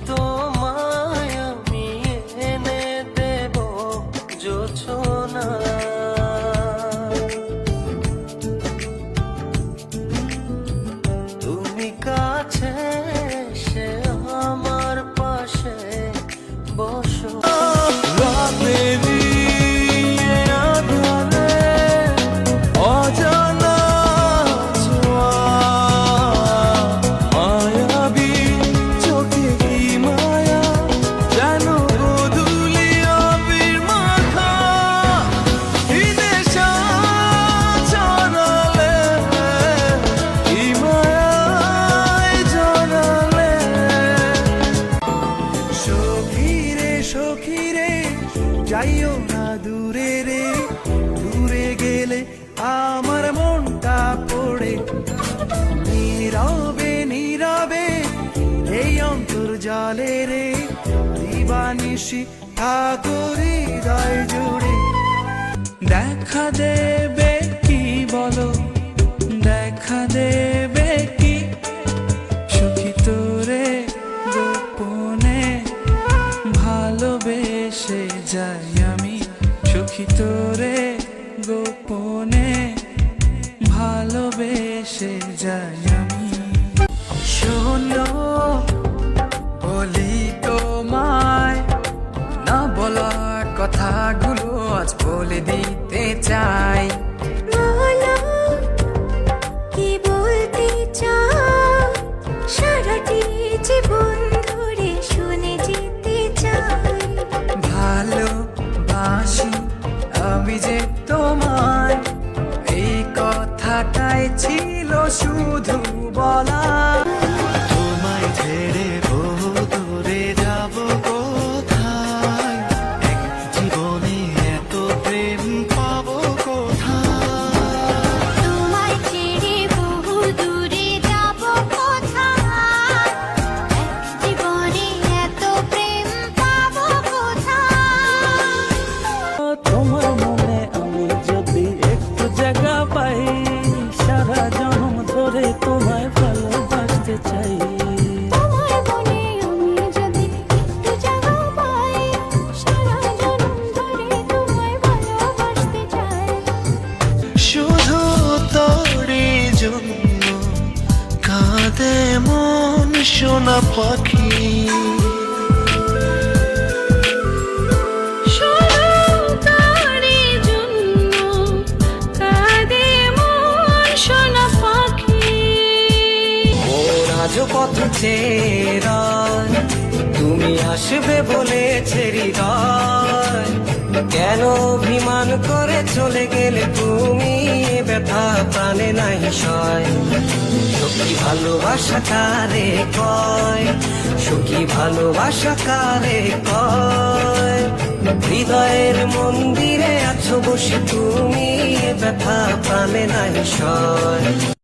তোমায় আমি এনে দেব জোছনা। তুমি কাছে এসে আমার পাশে বসো। সখীরে যাইও না দূরে রে, দূরে গেলে আমার মনটা পড়ে। নীরবে নীরবে এই অন্তর্জালে রে, দিবানিশি থাকো হৃদয় জুড়ে। দেখা দেবে কি বলো, দেখা দেবে কি সখী তোরে গোপনে ভালোবেসে যাই আমি, সখী তোরে গোপনে ভালোবেসে যাই আমি। শোনো বলি তোমায়, না বলা কথাগুলো আজ বলে দিতে চাই। কি বলতে চাও, সারাটি জীবন ধরে শুনে যেতে চাই। ভালোবাসি আমি যে তোমায়, এই কথাটাই ছিল শুধু বলা। তোমায় ছেড়ে বহু দূরে যাব কোথায়, এক জীবনে এত প্রেম পাবো কোথায়। তোমায় ছেড়ে বহু দূরে যাব কোথায়, জীবনে এত প্রেম পাবো কোথায়। তোমার মনে আমি যদি একটু জায়গা পাই, সারা জন্ম ধরে তোমায় ভালোবাসতে চাই। তোমার মনে আমি যদি একটু জায়গা পাই, সারা জন্ম ধরে তোমায় ভালোবাসতে চাই। শুধু তোরই জন্য কাঁদে মন সোনা পাখি। পথ চেরা তুমি আসবে বলেছে হৃদয়, কেন অভিমান করে চলে গেলে তুমি, ব্যথা প্রাণে নাই সয়। সখী ভালোবাসা কারে কয়, সখী ভালোবাসা কারে কয়। হৃদয়ের মন্দিরে আছো বসে তুমি, ব্যথা প্রাণে নাই সয়।